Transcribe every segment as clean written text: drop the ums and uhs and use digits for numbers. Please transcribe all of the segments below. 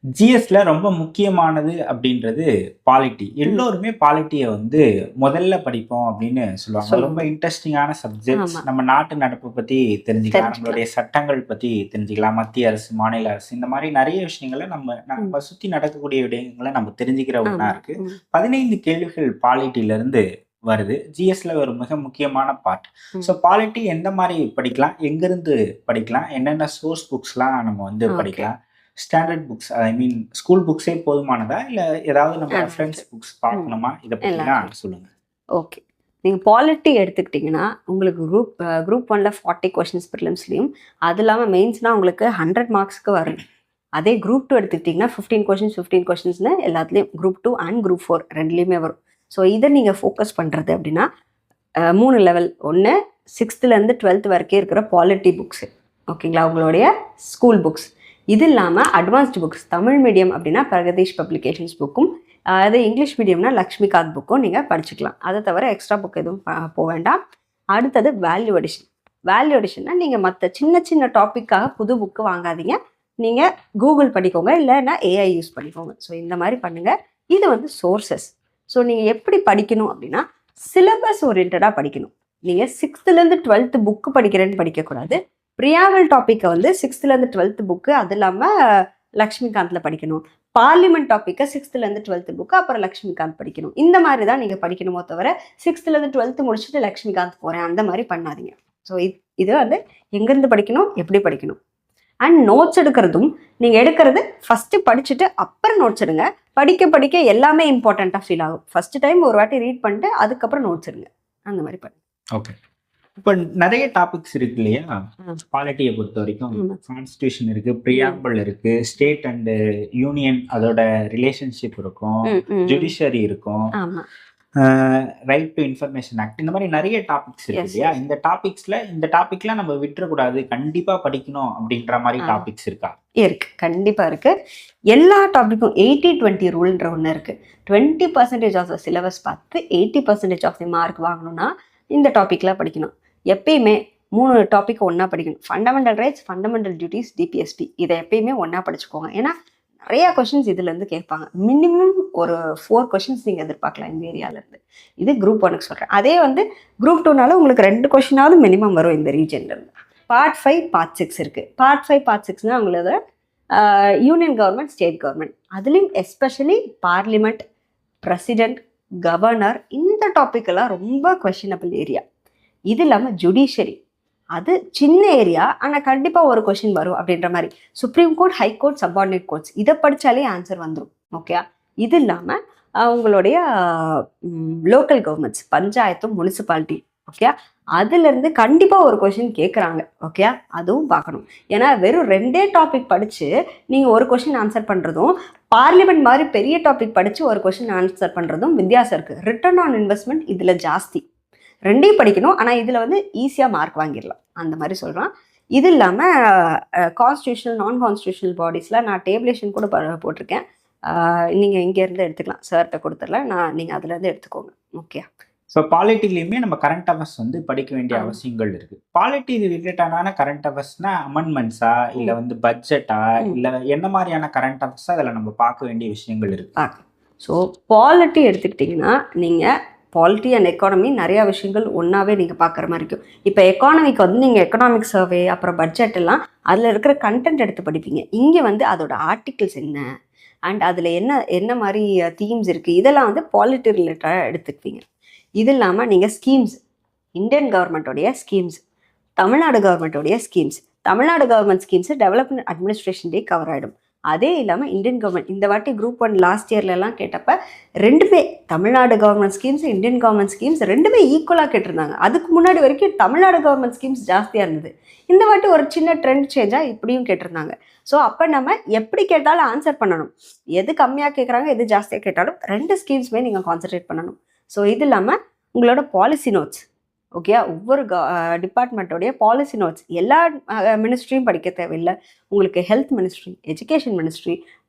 ஜிஎஸ்ல ரொம்ப முக்கியமானது அப்படின்றது பாலிட்டி. ம். எல்லோருமே பாலிட்டிய வந்து முதல்ல படிப்போம் அப்படின்னு சொல்லுவாங்க. அது ரொம்ப சொல்லுவாங்க. இன்ட்ரஸ்டிங்கான சப்ஜெக்ட்ஸ். ஆமா. நம்ம நாட்டு நடப்பு பத்தி தெரிஞ்சுக்கலாம். தெரிஞ்சுக்கலாம். நம்மளுடைய சட்டங்கள் பத்தி தெரிஞ்சுக்கலாம். மத்திய அரசு, மாநில அரசு இந்த மாரி நெறைய விஷயங்கள நம்ம ம். நம்ம சுத்தி நடக்கக்கூடிய விடயங்கள நம்ம தெரிஞ்சுக்கிற ஒண்ணா ஆமா. இருக்கு. ம். 15 கேள்விகள் பாலிட்டிலருந்து வருது. ஜிஎஸ்ல ஒரு மிக முக்கியமான பார்ட். ஸோ ம். பாலிட்டி எந்த மாரி படிக்கலாம்? எங்கிருந்து படிக்கலாம்? என்னென்ன சோர்ஸ் புக்ஸ்லாம் நம்ம வந்து ஓகே. படிக்கலாம்? Standard books I mean school புக்ஸே போதுமானதா? இல்ல ஏதாவது நம்ம ரெஃபரன்ஸ் இருக்கு. புக்ஸ் ம். பார்க்கணுமா? இத எல்லாம் பத்திலாம் இருக்கு. சொல்லுங்க. ஓகே. நீங்க பாலிட்டி எடுத்துக்கிட்டீங்கன்னா, உங்களுக்கு குரூப் 1ல 40 கொஸ்டின்ஸ் பிரிலிம்ஸ்லயும், அது இல்லாம மெயின்ஸ்னா உங்களுக்கு 100 மார்க்ஸ்க்கு வரும். அதே குரூப் 2 எடுத்துக்கிட்டீங்கன்னா 15 கொஸ்டின்ஸ்னு எல்லாத்துலயும் குரூப் 2 அண்ட் குரூப் 4 2லயுமே வரும். ஸோ இத நீங்க ஃபோக்கஸ் பண்றது அப்படின்னா, 3 லெவல். 1 6th 12th வரைக்கும் இருக்கிற பாலிட்டி புக்ஸ். ஓகேங்களா? உங்களுடைய ஸ்கூல் புக்ஸ். இது இல்லாம அட்வான்ஸ்டு புக்ஸ். தமிழ் மீடியம் அப்படின்னா பிரகதீஷ் பப்ளிகேஷன்ஸ் புக்கும், அது இங்கிலீஷ் மீடியம்னா லக்ஷ்மிகாந்த் புக்கும் நீங்கள் படிச்சுக்கலாம். அதை தவிர எக்ஸ்ட்ரா புக் எதுவும் போக வேண்டாம். அடுத்தது வேல்யூ அடிஷன். வேல்யூ அடிஷன்னா நீங்கள் மற்ற சின்ன சின்ன டாப்பிக்காக புது புக்கு வாங்காதீங்க. நீங்கள் கூகுள் படிக்கோங்க, இல்லைன்னா ஏஐ யூஸ் பண்ணிக்கோங்க. ஸோ இந்த மாதிரி பண்ணுங்கள். இது வந்து சோர்சஸ். ஸோ நீங்கள் எப்படி படிக்கணும் அப்படின்னா, சிலபஸ் ஓரியன்டாக படிக்கணும். நீங்கள் 6th 12th புக்கு படிக்கிறேன்னு படிக்கக்கூடாது. ப்ரியாவல் டாப்பிக்கை வந்து 6th 12th புக்கு, அது இல்லாமல் லக்ஷ்மிகாந்தில் படிக்கணும். பார்லிமெண்ட் டாப்பிக்கை 6th 12th புக்கு, அப்புறம் லக்ஷ்மிகாந்த் படிக்கணும். இந்த மாதிரி தான் நீங்கள் படிக்கணுமோ தவிர 6th 12th முடிச்சுட்டு லக்ஷ்மிகாந்த் போகிறேன் அந்த மாதிரி பண்ணாதீங்க. ஸோ இது வந்து எங்கேருந்து படிக்கணும், எப்படி படிக்கணும். அண்ட் நோட்ஸ் எடுக்கிறதும், நீங்கள் எடுக்கிறது ஃபஸ்ட்டு படிச்சுட்டு அப்புறம் நோட்ஸ் எடுங்க. படிக்க படிக்க எல்லாமே இம்பார்ட்டண்ட்டாக ஃபீல் ஆகும். ஃபஸ்ட்டு டைம் ஒரு வாட்டி ரீட் பண்ணிட்டு அதுக்கப்புறம் நோட்ஸ் எடுங்க. அந்த மாதிரி பண்ணுங்க. ஓகே. இப்ப நெறைய டாபிக்ஸ் இருக்கு இல்லையா? பாலிட்டிய பொறுத்த வரைக்கும் கான்ஸ்டிடியூஷன் இருக்கு, பிரியாம்பிள் இருக்கு, ஸ்டேட் அண்ட் யூனியன் அதோட ரிலேஷன்ஷிப் இருக்கும், ஜுடிஷியரி இருக்கும், ரைட் டு இன்ஃபர்மேஷன் ஆக்ட், இந்த மாதிரி நிறைய டாபிக்ஸ் இருக்கு இல்லையா? இந்த டாபிக்லாம் நம்ம விட்டுறக்கூடாது, கண்டிப்பா படிக்கணும் அப்படின்ற மாதிரி டாபிக்ஸ் இருக்கா? இருக்கு, கண்டிப்பா இருக்கு. எல்லா டாபிக்கும் 80-20 ரூல்ன்ற ஒன்று இருக்கு. 20% ஆஃப் த சிலபஸ் பார்த்து 80% ஆஃப் தி மார்க் வாங்கணும்னா இந்த டாபிக்லாம் படிக்கணும். எப்பயுமே 3 டாபிக் ஒன்றா படிக்கணும். Fundamental rights, fundamental duties, DPSP. இதை எப்பயுமே ஒன்றா படிச்சுக்கோங்க. ஏன்னா நிறையா கொஷின்ஸ் இதுலேருந்து கேட்பாங்க. மினிமம் ஒரு 4 கொஷின்ஸ் நீங்கள் எதிர்பார்க்கலாம் இந்த ஏரியாவிலேருந்து. இது குரூப் 1க்கு சொல்கிறேன். அதே வந்து குரூப் 2னால உங்களுக்கு 2 கொஷினாவது மினிமம் வரும் இந்த ரீஜன்லேருந்து. பார்ட் 5, பார்ட் 6 இருக்குது. பார்ட் 5, பார்ட் 6னா உங்களோட யூனியன் கவர்மெண்ட், ஸ்டேட் கவர்மெண்ட், அதுலேயும் எஸ்பெஷலி பார்லிமெண்ட், பிரசிடென்ட், கவர்னர், இந்த டாபிக் எல்லாம் ரொம்ப கொஷினபிள் ஏரியா. இது இல்லாமல் ஜுடிஷியரி, அது சின்ன ஏரியா, ஆனால் கண்டிப்பாக ஒரு கொஷின் வரும் அப்படின்ற மாதிரி. Supreme court, high court, subordinate courts, இதை படித்தாலே ஆன்சர் வந்துடும். ஓகே. இது இல்லாமல் உங்களுடைய லோக்கல் கவர்மெண்ட்ஸ், பஞ்சாயத்தும் முனிசிபாலிட்டி, ஓகே, அதுலேருந்து கண்டிப்பாக ஒரு கொஷின் கேட்குறாங்க. ஓகே, அதுவும் பார்க்கணும். ஏன்னா வெறும் 2 டாபிக் படித்து நீங்கள் ஒரு கொஷின் ஆன்சர் பண்ணுறதும், பார்லிமெண்ட் மாதிரி பெரிய டாபிக் படித்து ஒரு கொஷின் ஆன்சர் பண்ணுறதும் வித்தியாசம் இருக்குது. ரிட்டர்ன் ஆன் இன்வெஸ்ட்மெண்ட் இதில் ஜாஸ்தி. 2யும் படிக்கணும், ஆனால் இதில் வந்து ஈஸியாக மார்க் வாங்கிடலாம், அந்த மாதிரி சொல்கிறான். இது இல்லாமல் கான்ஸ்டியூஷனல், நான் கான்ஸ்டியூஷனல் பாடிஸில் நான் டேபிளேஷன் கூட போட்டிருக்கேன். நீங்கள் இங்கேருந்து எடுத்துக்கலாம், சார்கிட்ட கொடுத்துடலாம், நீங்கள் அதுலேருந்து எடுத்துக்கோங்க. ஓகே. ஸோ பாலிட்டிலையுமே நம்ம கரண்ட் அஃபேர்ஸ் வந்து படிக்க வேண்டிய அவசியங்கள் இருக்குது. பாலிட்டி ரிலேட்டடான கரண்ட் அஃபேர்ஸ்னா அமெண்ட்மெண்ட்ஸா, இல்லை வந்து பட்ஜெட்டா, இல்லை என்ன மாதிரியான கரண்ட் அஃபேர்ஸா அதில் நம்ம பார்க்க வேண்டிய விஷயங்கள் இருக்குது? ஸோ பாலிட்டி எடுத்துக்கிட்டிங்கன்னா நீங்கள் பாலிட்டி அண்ட் எக்கானமி நிறையா விஷயங்கள் ஒன்றாவே நீங்கள் பார்க்குற மாதிரி இருக்கும். இப்போ எக்கானமிக்கு வந்து நீங்கள் எக்கனாமிக் சர்வே, அப்புறம் பட்ஜெட் எல்லாம் அதில் இருக்கிற கண்டென்ட் எடுத்து படிப்பீங்க. இங்கே வந்து அதோட ஆர்டிகிள்ஸ் என்ன அண்ட் அதில் என்ன மாதிரி தீம்ஸ் இருக்குது, இதெல்லாம் வந்து பாலிட்டி ரிலேட்டடாக எடுத்துக்குவீங்க. இது இல்லாமல் நீங்கள் ஸ்கீம்ஸ், இந்தியன் கவர்மெண்ட்டோடைய ஸ்கீம்ஸ், தமிழ்நாடு கவர்மெண்ட்டோடைய schemes, Tamil Nadu government schemes development administration டே கவர் ஆகிடும். அதே இல்லாமல் இந்தியன் கவர்மெண்ட் இந்த வாட்டி குரூப் 1 லாஸ்ட் இயர்லலாம் கேட்டப்போ 2மே Tamil Nadu government schemes, Indian government schemes 2மே ஈக்குவலாக கேட்டிருந்தாங்க. அதுக்கு முன்னாடி வரைக்கும் தமிழ்நாடு கவர்மெண்ட் ஸ்கீம்ஸ் ஜாஸ்தியாக இருந்தது. இந்த வாட்டி ஒரு சின்ன ட்ரெண்ட் சேஞ்சாக இப்படியும் கேட்டிருந்தாங்க. ஸோ அப்போ நம்ம எப்படி கேட்டாலும் ஆன்சர் பண்ணணும். எது கம்மியாக கேட்குறாங்க, எது ஜாஸ்தியாக கேட்டாலும் 2 ஸ்கீம்ஸுமே நீங்கள் கான்சன்ட்ரேட் பண்ணணும். ஸோ இது இல்லாமல் உங்களோட பாலிசி நோட்ஸ், ஓகே, ஒவ்வொரு டிபார்ட்மெண்ட்டோடைய பாலிசி நோட்ஸ் எல்லா மினிஸ்ட்ரியும் படிக்க தேவையில்லை. உங்களுக்கு health ministry, education ministry,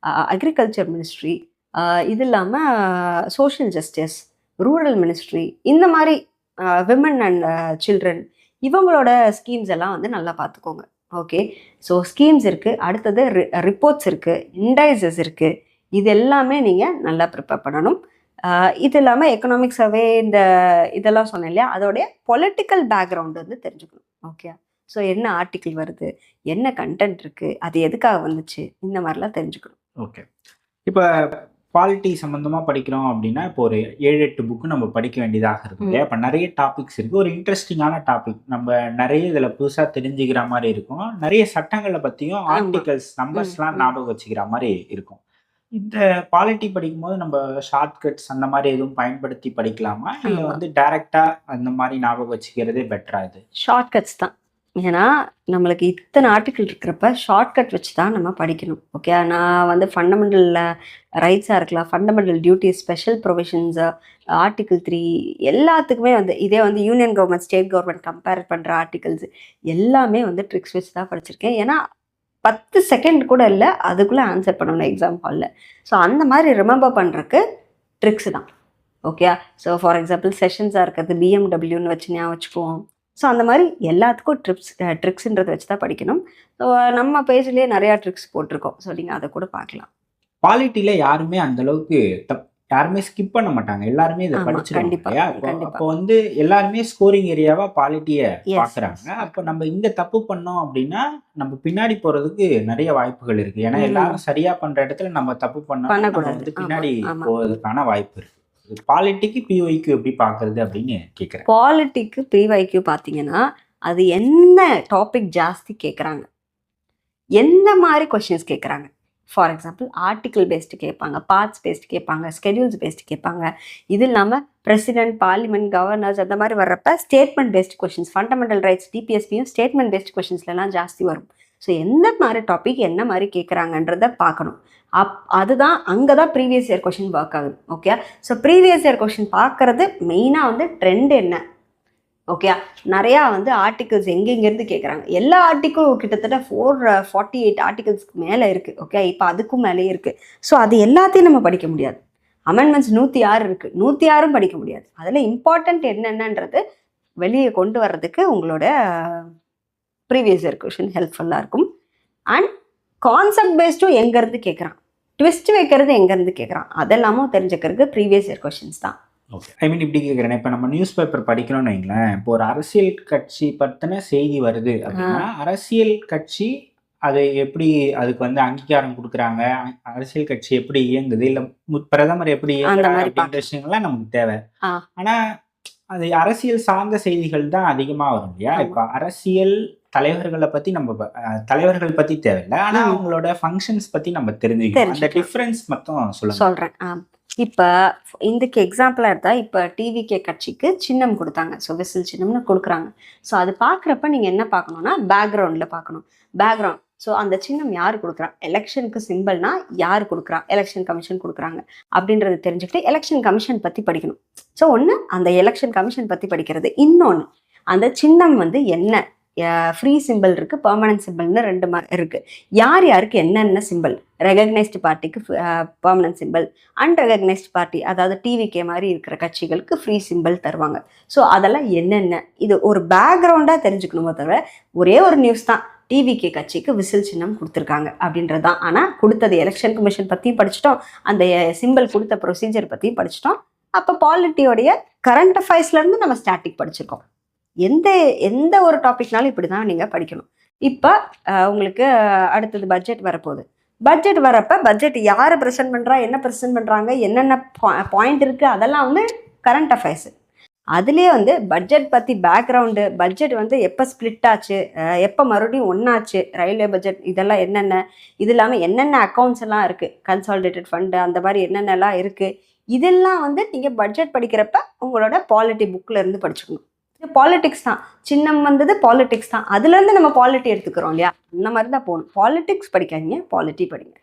agriculture ministry, இது இல்லாமல் சோஷியல் ஜஸ்டிஸ், ரூரல் மினிஸ்ட்ரி, இந்த மாதிரி விமன் அண்ட் சில்ட்ரன், இவங்களோட ஸ்கீம்ஸ் எல்லாம் வந்து நல்லா பார்த்துக்கோங்க. ஓகே, ஸோ ஸ்கீம்ஸ் இருக்குது, அடுத்தது ரிப்போர்ட்ஸ் இருக்குது, இண்டைசஸ் இருக்குது. இது எல்லாமே நீங்கள் நல்லா ப்ரிப்பேர் பண்ணணும். இது இல்லாமல் எக்கனாமிக் சர்வே இந்த இதெல்லாம் சொன்னேன் இல்லையா, அதோடைய பொலிட்டிக்கல் பேக்ரவுண்டு வந்து தெரிஞ்சுக்கணும். ஓகே, ஸோ என்ன ஆர்டிக்கிள் வருது, என்ன கண்டென்ட் இருக்குது, அது எதுக்காக வந்துச்சு, இந்த மாதிரிலாம் தெரிஞ்சுக்கணும். ஓகே, இப்போ பாலிட்டி சம்மந்தமாக படிக்கிறோம் அப்படின்னா இப்போ ஒரு 7-8 புக்கு நம்ம படிக்க வேண்டியதாக இருக்கும் இல்லையா. இப்போ நிறைய டாபிக்ஸ் இருக்குது, ஒரு இன்ட்ரெஸ்டிங்கான டாபிக், நம்ம நிறைய இதில் புதுசாக தெரிஞ்சுக்கிற மாதிரி இருக்கும். நிறைய சட்டங்களை பற்றியும் ஆர்டிகல்ஸ் நம்பர்ஸ்லாம் ஞாபகம் வச்சுக்கிற மாதிரி இருக்கும். இந்த பாலிட்டி படிக்கும்போது நம்ம ஷார்ட்கட்ஸ் அந்த மாதிரி எதுவும் பயன்படுத்தி படிக்கலாமா, இல்லை வந்து டைரெக்டாக அந்த மாதிரி ஞாபகம் வச்சுக்கிறதே பெட்டரா? இது ஷார்ட்கட்ஸ் தான். ஏன்னா நம்மளுக்கு இத்தனை ஆர்டிக்கிள் இருக்கிறப்ப ஷார்ட்கட் வச்சு தான் நம்ம படிக்கணும். ஓகே, நான் வந்து ஃபண்டமெண்டல் ரைட்ஸாக இருக்கலாம், fundamental duties, special provisions, article 3 எல்லாத்துக்குமே வந்து இதே வந்து union government state government compare பண்ணுற ஆர்டிகல்ஸ் எல்லாமே வந்து ட்ரிக்ஸ் வச்சு தான் படிச்சிருக்கேன். ஏன்னா 10 செகண்ட் கூட இல்லை, அதுக்குள்ளே ஆன்சர் பண்ணணும் எக்ஸாம் ஹாலில். ஸோ அந்த மாதிரி ரிமெம்பர் பண்ணுறதுக்கு ட்ரிக்ஸ் தான். ஓகே, ஸோ ஃபார் எக்ஸாம்பிள் செஷன்ஸாக இருக்கிறது பிஎம்டபிள்யூன்னு வச்சு ஞாபகம் வச்சுக்குவோம். ஸோ அந்த மாதிரி எல்லாத்துக்கும் ட்ரிக்ஸுன்றதை வச்சு தான் படிக்கணும். ஸோ நம்ம பேஜ்லேயே நிறையா ட்ரிக்ஸ் போட்டிருக்கோம். ஸோ நீங்கள் அதை கூட பார்க்கலாம். பாலிட்டியில் யாருமே அந்தளவுக்கு யாருமே ஸ்கிப் பண்ண மாட்டாங்க, எல்லாருமே இதை படிச்சிருக்காங்க. அப்போ வந்து எல்லாருமே ஸ்கோரிங் ஏரியாவா பாலிட்டியை பார்க்குறாங்க. அப்போ நம்ம இங்க தப்பு பண்ணோம் அப்படின்னா நம்ம பின்னாடி போறதுக்கு நிறைய வாய்ப்புகள் இருக்கு. ஏன்னா எல்லாரும் சரியா பண்ற இடத்துல நம்ம தப்பு பண்ணக்கூடாது, பின்னாடி போவதற்கான வாய்ப்பு இருக்கு. பாலிட்டிக்கு பிஒய்க்கு எப்படி பார்க்கறது அப்படின்னு கேட்குறேன். பாலிட்டிக்கு பிஒய்க்கு பார்த்தீங்கன்னா அது என்ன டாபிக் ஜாஸ்தி கேட்குறாங்க, எந்த மாதிரி கொஷின்ஸ் கேட்குறாங்க. ஃபார் எக்ஸாம்பிள் ஆர்டிக்கிள் பேஸ்டு கேட்பாங்க, பார்ட்ஸ் பேஸ்டு கேட்பாங்க, ஸ்கெடியூல்ஸ் பேஸ்டு கேட்பாங்க. இது இல்லாமல் பிரசிடென்ட், பார்லிமெண்ட், கவர்னர்ஸ் அந்த மாதிரி வர்றப்ப statement based questions, fundamental rights, டிபிஎஸ்பியும் ஸ்டேட்மெண்ட் பேஸ்டு கொஷின்ஸ்லாம் ஜாஸ்தி வரும். ஸோ எந்த மாதிரி டாபிக் என்ன மாதிரி கேட்குறாங்கன்றத பார்க்கணும். அதுதான் அங்கே தான் ப்ரீவியஸ் இயர் கொஷின் ஒர்க் ஆகுது. Okay, so previous year question பார்க்குறது மெயினாக வந்து ட்ரெண்ட் என்ன. ஓகே, நிறையா வந்து ஆர்டிகல்ஸ் எங்கெங்கேருந்து கேட்குறாங்க. எல்லா ஆர்டிக்கிளும் கிட்டத்தட்ட 448 ஆர்டிகல்ஸ்க்கு மேலே இருக்குது. ஓகே, இப்போ அதுக்கும் மேலேயே இருக்குது. ஸோ அது எல்லாத்தையும் நம்ம படிக்க முடியாது. அமெண்ட்மெண்ட்ஸ் 106 இருக்குது, 106ம் படிக்க முடியாது. அதில் இம்பார்ட்டண்ட் என்னென்னன்றது வெளியே கொண்டு வர்றதுக்கு உங்களோட ப்ரீவியஸ் இயர் கொஷின் ஹெல்ப்ஃபுல்லாக இருக்கும். அண்ட் கான்செப்ட் பேஸ்டும் எங்கேருந்து கேட்குறான், ட்விஸ்ட் வைக்கிறது எங்கேருந்து கேட்குறான், அதெல்லாமும் தெரிஞ்சுக்கிறதுக்கு ப்ரீவியஸ் இயர் கொஷின்ஸ் தான். ஓகே, ஐ மீன் இப்படி கேட்குறேன். இப்போ நம்ம நியூஸ் பேப்பர் படிக்கிறோம்னு வைங்களேன், இப்போ ஒரு அரசியல் கட்சி பற்றின செய்தி வருது அப்படின்னா அரசியல் கட்சி அதை எப்படி அதுக்கு வந்து அங்கீகாரம் கொடுக்குறாங்க, அரசியல் கட்சி எப்படி இயங்குது, இல்லை பிரதமர் எப்படி இயங்குறாங்க அப்படின்ற விஷயங்கள்லாம் நமக்கு தேவை. ஆனால் அது அரசியல் சார்ந்த செய்திகள் தான் அதிகமாக வரும் இல்லையா. இப்போ அரசியல் தலைவர்களை பற்றி நம்ம தலைவர்கள் பற்றி தேவையில்லை, ஆனால் அவங்களோட ஃபங்க்ஷன்ஸ் பற்றி நம்ம தெரிஞ்சுக்கணும். அந்த டிஃப்ரென்ஸ் மட்டும் சொல்கிறேன். இப்போ இதுக்கு எக்ஸாம்பிளாக எடுத்தால் இப்போ டிவிகே கட்சிக்கு சின்னம் கொடுத்தாங்க. ஸோ விசில் சின்னம்னு கொடுக்குறாங்க. ஸோ அது பார்க்குறப்ப நீங்கள் என்ன பார்க்கணுன்னா பேக்ரவுண்டில் பார்க்கணும். பேக்ரவுண்ட், ஸோ அந்த சின்னம் யார் கொடுக்குறா, எலெக்ஷனுக்கு சிம்பிள்னா யார் கொடுக்குறா, எலெக்ஷன் கமிஷன் கொடுக்குறாங்க அப்படின்றது தெரிஞ்சுக்கிட்டு எலெக்ஷன் கமிஷன் பற்றி படிக்கணும். ஸோ ஒன்று அந்த எலெக்ஷன் கமிஷன் பற்றி படிக்கிறது, இன்னொன்று அந்த சின்னம் வந்து என்ன, ஃப்ரீ சிம்பிள் இருக்குது, பெர்மனன்ட் சிம்பிள்னு 2 இருக்குது. யார் யாருக்கு என்னென்ன சிம்பிள், ரெகக்னைஸ்டு பார்ட்டிக்கு பெர்மனன்ட் சிம்பிள், அன்ரெகக்னைஸ்டு பார்ட்டி அதாவது டிவிகே மாதிரி இருக்கிற கட்சிகளுக்கு ஃப்ரீ சிம்பிள் தருவாங்க. ஸோ அதெல்லாம் என்னென்ன, இது ஒரு பேக்ரவுண்டாக தெரிஞ்சுக்கணுமோ தவிர ஒரே ஒரு நியூஸ் தான் டிவிகே கட்சிக்கு விசில் சின்னம் கொடுத்துருக்காங்க அப்படின்றது தான். ஆனால் கொடுத்தது எலெக்ஷன் கமிஷன் பற்றியும் படிச்சிட்டோம், அந்த சிம்பிள் கொடுத்த ப்ரொசீஜர் பற்றியும் படிச்சிட்டோம். அப்போ பாலிட்டியோடைய கரண்ட் அஃபேர்ஸ்லேருந்து நம்ம ஸ்டாட்டிக் படிச்சிருக்கோம். எந்த ஒரு டாபிக்னாலும் இப்படி தான் நீங்கள் படிக்கணும். இப்போ உங்களுக்கு அடுத்தது பட்ஜெட் வரப்போகுது. பட்ஜெட் வரப்போ பட்ஜெட் யார் ப்ரெசென்ட் பண்ணுறா, என்ன ப்ரெசென்ட் பண்ணுறாங்க, என்னென்ன பாயிண்ட் இருக்குது, அதெல்லாம் வந்து கரண்ட் அஃபேர்ஸு. அதுலேயே வந்து பட்ஜெட் பற்றி பேக்ரவுண்டு, பட்ஜெட் வந்து எப்போ ஸ்ப்ளிட் ஆச்சு, எப்போ மறுபடியும் ஒன்றாச்சு, ரயில்வே பட்ஜெட், இதெல்லாம் என்னென்ன, இது இல்லாமல் என்னென்ன அக்கௌண்ட்ஸ் எல்லாம் இருக்குது, கன்சாலிடேட்டட் ஃபண்டு அந்த மாதிரி என்னென்னலாம் இருக்குது, இதெல்லாம் வந்து நீங்கள் பட்ஜெட் படிக்கிறப்ப உங்களோட பாலிட்டி புக்கில் இருந்து படிச்சுக்கணும். பாலிடிக்ஸ் தான், சின்னம் வந்தது பாலிடிக்ஸ் தான், அதுலேருந்து நம்ம பாலிட்டி எடுத்துக்கிறோம் இல்லையா, அந்த மாதிரி தான் போகணும். பாலிடிக்ஸ் படிக்காதீங்க, பாலிட்டி படிங்க.